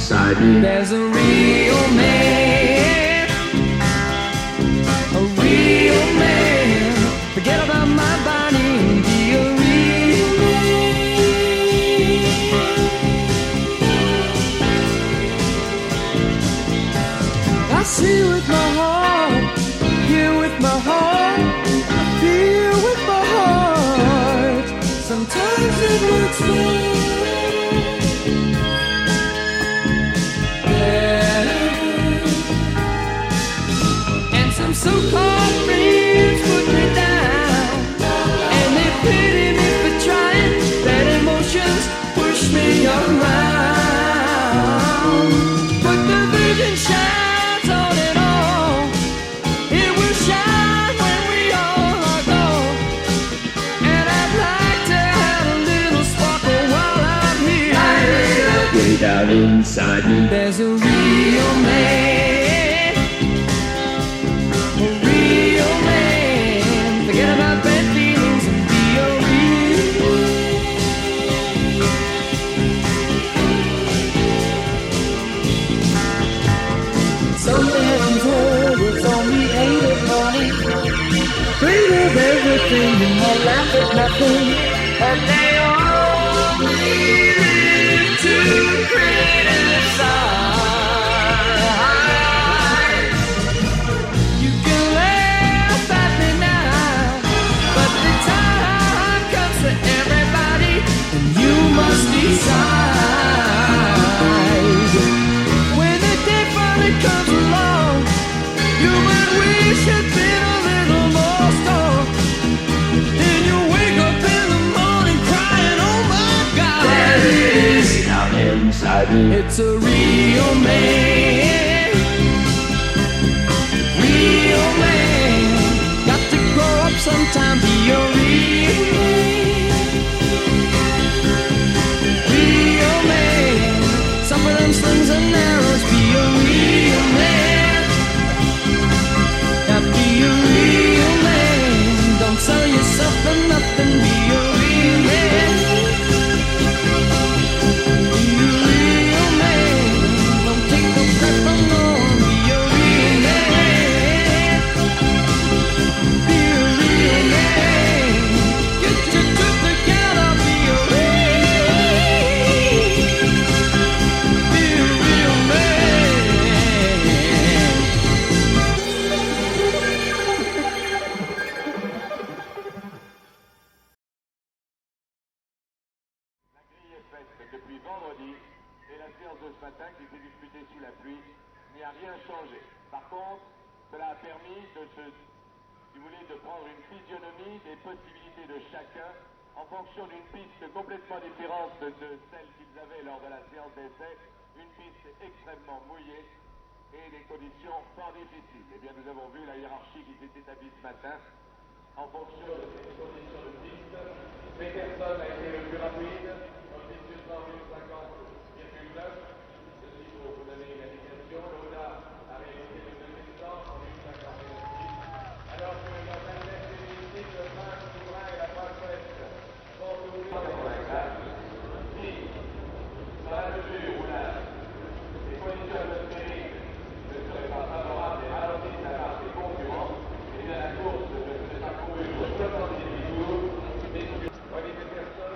inside me. There's a real man, a real man. Forget about my body and be a real man. I see with my heart, hear with my heart, feel with my heart. Sometimes it works better. And some so-called friends put me down, and they pity me for trying. Bad emotions push me around, but the vision shines on it all. It will shine when we all are gone. And I'd like to have a little sparkle while I'm here. Way down inside me. There's a real man, a real man. Forget about bad feelings and be a real man. Sometimes heard it's only 8 o'clock. Afraid of everything and I laugh at nothing. And they all live to criticize. You can laugh at me now, but the time comes for everybody, and you must decide. When the day finally comes along, you might wish you'd been a little more strong. Then you wake up in the morning crying, oh my God. There it is down inside me. It's a real man, real man. Got to grow up sometime, be a real man, real man. Suffer them slings and arrows, be a real man. Now be a real man. Don't sell yourself for nothing, be a real man. Be a real man. Don't take no crap from no one, be a real man. Be a real man. Get your truth together, be a real man. La grille est faite depuis vendredi et la séance de ce matin qui s'est disputée sous la pluie n'y a rien changé. Par contre, cela a permis de si vous voulez, de prendre une physionomie des possibilités de chacun en fonction d'une piste complètement différente de celle qu'ils avaient lors de la séance d'essai, une piste extrêmement mouillée et des conditions fort difficiles. Eh bien, nous avons vu la hiérarchie qui s'est établie ce matin en fonction de ces conditions de piste. Peterson a été le plus rapide, ensuite 250,9. Ceci pour vous donner une indication. Lauda a réalisé le deuxième temps en 1,56. Alors que dans un test hélicistique, le prince souverain et la princesse vont ouvrir 84. Si, dans la mesure où les conditions atmosphériques ne seraient pas favorables et ralentissent la marche des concurrents, et bien la course serait parcourue pour 78 tours. Olivier Peterson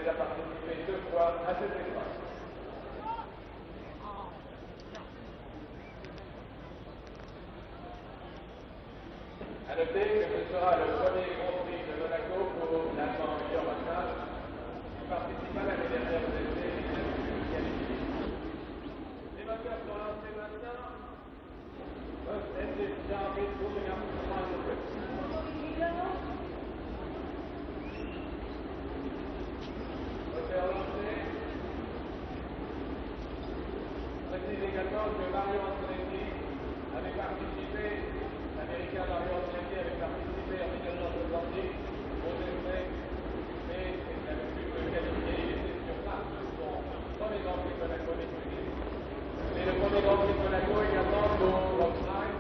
déjà participé 2 fois à cette épreuve. A noter que ce sera le premier Grand Prix de Monaco pour l'Allemand Victor Martin, qui participe à l'année dernière aux essais et qui a pu qualifier. Les moteurs sont lancés maintenant. And this job is moving up to the final grip. Moteur lancé. Précise également que Mario Antonetti avait participé, l'américain Mario Antonetti avait participé en 1970 aux essais, mais il n'avait pu se qualifier, il était sur place de son premier Grand Prix de Monaco décisif. Et le premier Grand Prix de Monaco également pour Prix.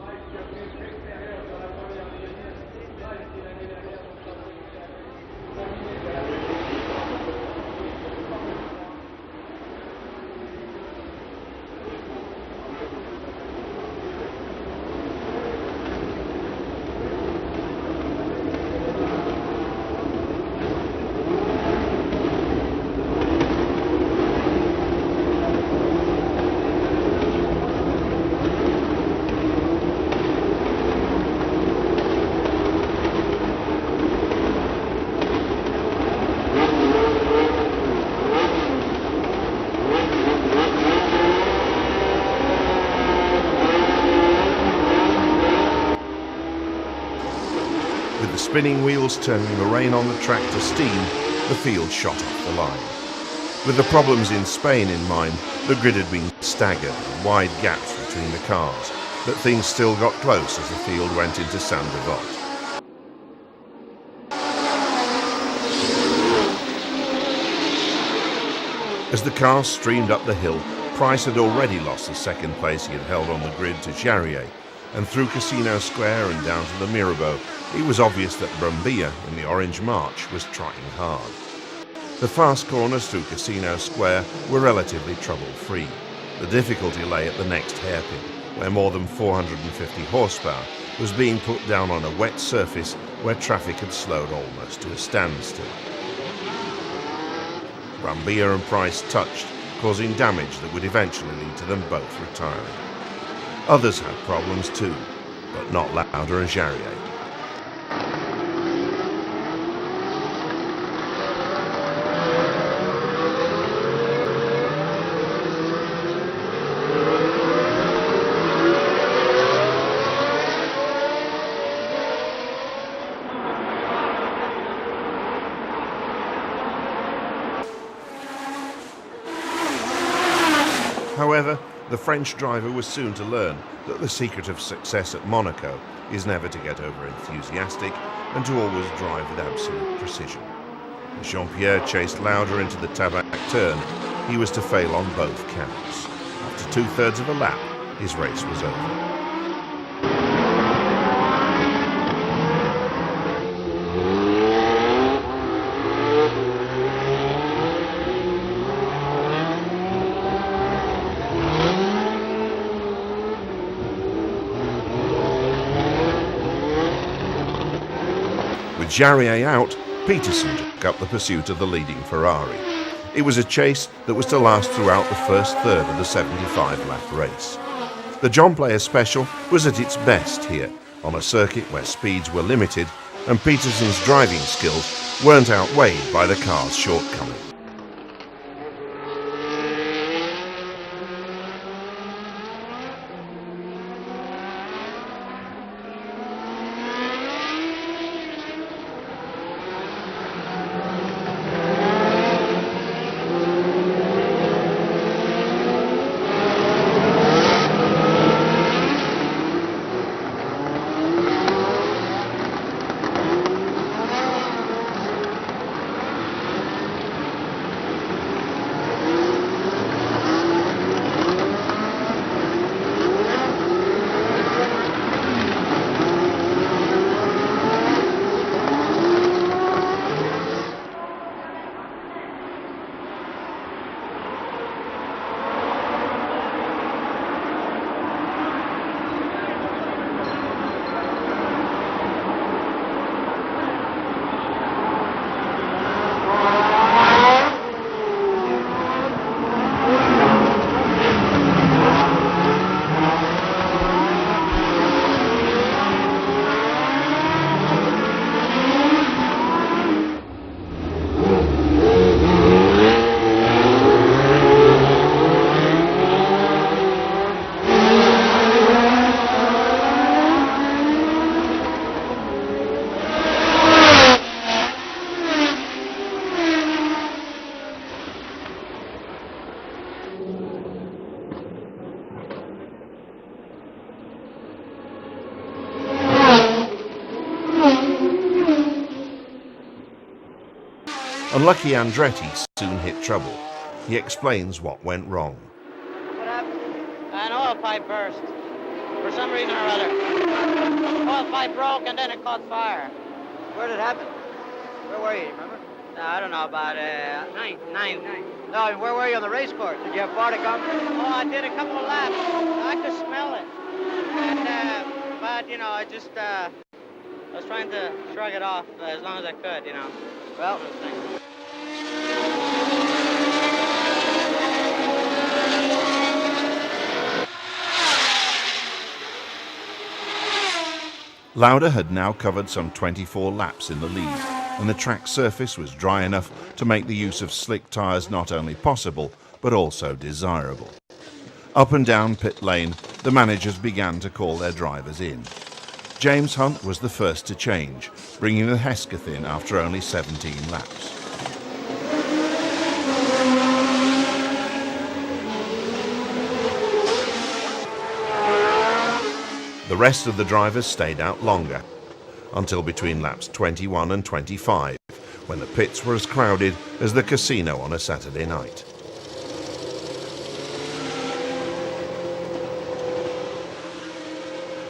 Prix qui a pris l'extérieur sur la première ligne. Prix qui l'année dernière nous a combiné de la With the spinning wheels turning the rein on the track to steam, the field shot off the line. With the problems in Spain in mind, the grid had been staggered with wide gaps between the cars, but things still got close as the field went into Saint-Devote. As the cars streamed up the hill, Price had already lost the second place he had held on the grid to Jarier, and through Casino Square and down to the Mirabeau, it was obvious that Brambilla in the Orange March was trying hard. The fast corners through Casino Square were relatively trouble-free. The difficulty lay at the next hairpin, where more than 450 horsepower was being put down on a wet surface where traffic had slowed almost to a standstill. Brambilla and Price touched, causing damage that would eventually lead to them both retiring. Others had problems too, but not Lauda and Jarier. However, the French driver was soon to learn that the secret of success at Monaco is never to get over-enthusiastic and to always drive with absolute precision. As Jean-Pierre chased Lauda into the Tabac turn, he was to fail on both counts. After 2/3 of a lap, his race was over. With Jarier out, Peterson took up the pursuit of the leading Ferrari. It was a chase that was to last throughout the first third of the 75-lap race. The John Player Special was at its best here, on a circuit where speeds were limited and Peterson's driving skills weren't outweighed by the car's shortcomings. Unlucky Andretti soon hit trouble. He explains what went wrong. What happened? An oil pipe burst. For some reason or other. Oil pipe broke and then it caught fire. Where did it happen? Where were you, remember? I don't know, about ninth. No, I mean, where were you on the race course? Did you have far to come? Oh, I did a couple of laps. I could smell it. And, but, you know, I was trying to shrug it off as long as I could, you know. Well, Lauda had now covered some 24 laps in the lead, and the track surface was dry enough to make the use of slick tyres not only possible, but also desirable. Up and down pit lane, the managers began to call their drivers in. James Hunt was the first to change, bringing the Hesketh in after only 17 laps. The rest of the drivers stayed out longer, until between laps 21 and 25, when the pits were as crowded as the casino on a Saturday night.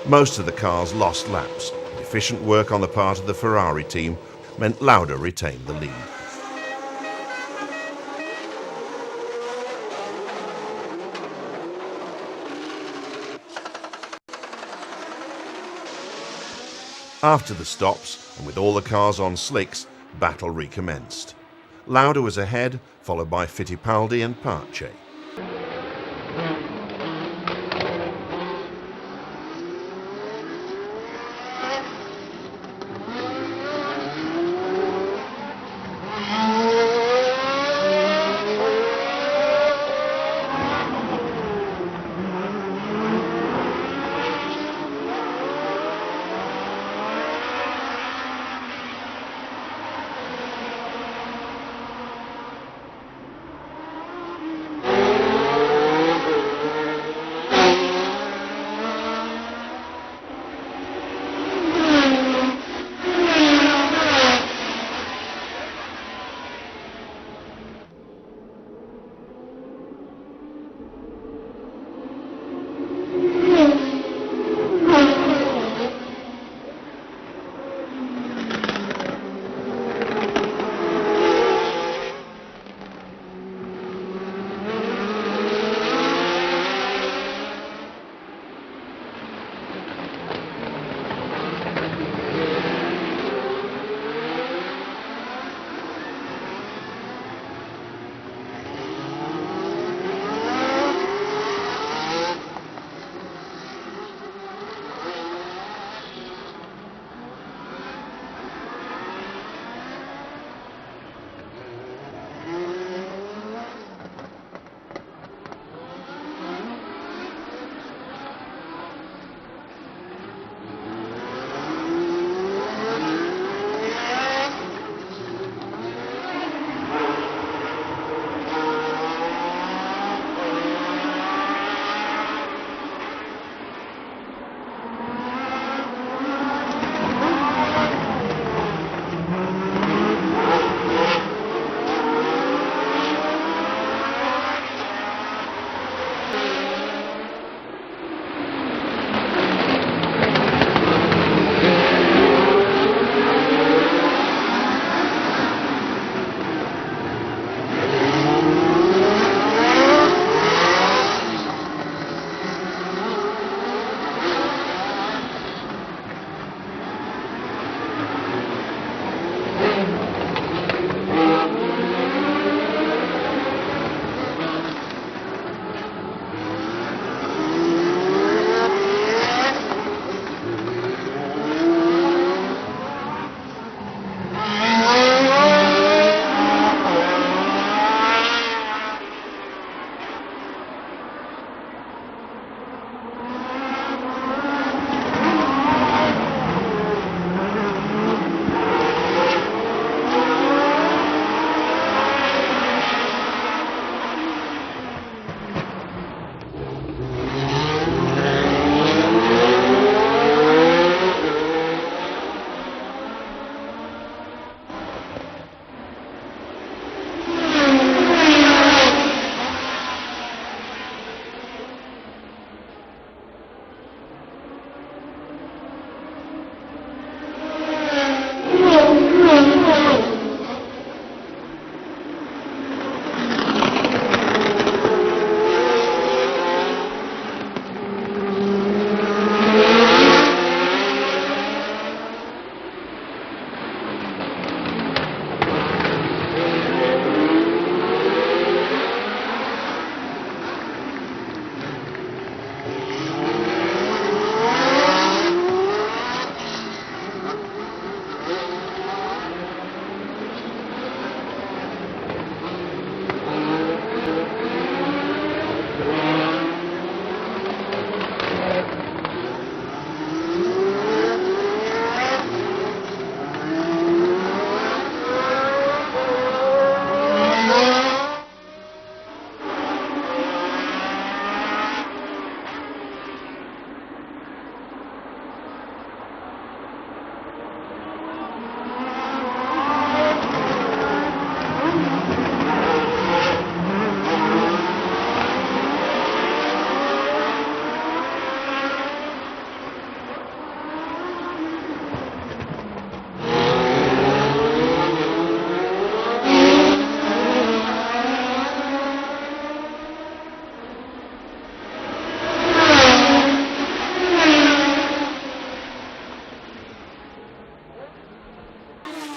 Most of the cars lost laps. Efficient work on the part of the Ferrari team meant Lauda retained the lead. After the stops, and with all the cars on slicks, battle recommenced. Lauda was ahead, followed by Fittipaldi and Pace.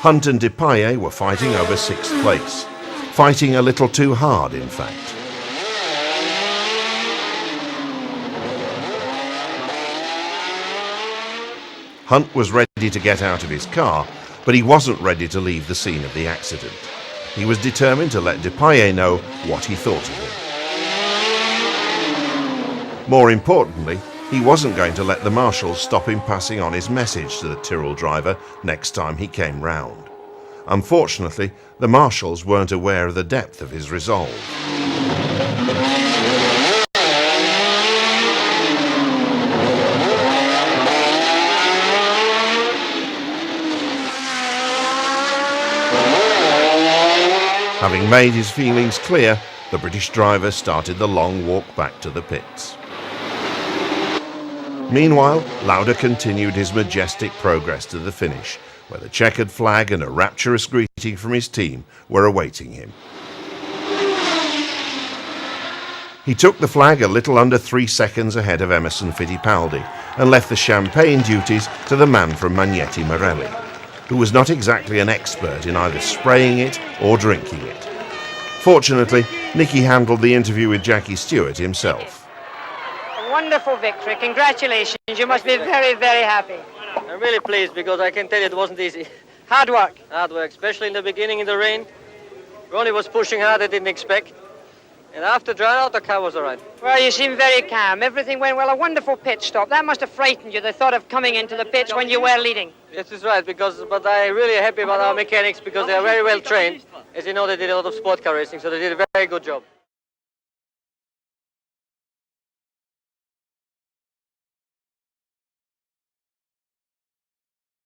Hunt and Depailler were fighting over 6th place. Fighting a little too hard, in fact. Hunt was ready to get out of his car, but he wasn't ready to leave the scene of the accident. He was determined to let Depailler know what he thought of him. More importantly, he wasn't going to let the marshals stop him passing on his message to the Tyrrell driver next time he came round. Unfortunately, the marshals weren't aware of the depth of his resolve. Having made his feelings clear, the British driver started the long walk back to the pits. Meanwhile, Lauda continued his majestic progress to the finish, where the checkered flag and a rapturous greeting from his team were awaiting him. He took the flag a little under 3 seconds ahead of Emerson Fittipaldi and left the champagne duties to the man from Magneti Marelli, who was not exactly an expert in either spraying it or drinking it. Fortunately, Niki handled the interview with Jackie Stewart himself. A wonderful victory. Congratulations. You must be very, very happy. I'm really pleased because I can tell you it wasn't easy. Hard work. Hard work, especially in the beginning in the rain. Ronnie was pushing hard, I didn't expect. And after drying out, the car was all right. Well, you seem very calm. Everything went well. A wonderful pit stop. That must have frightened you, the thought of coming into the pits when you were leading. Yes, it's right, but I'm really happy about our mechanics because they are very well trained. As you know, they did a lot of sport car racing, so they did a very good job.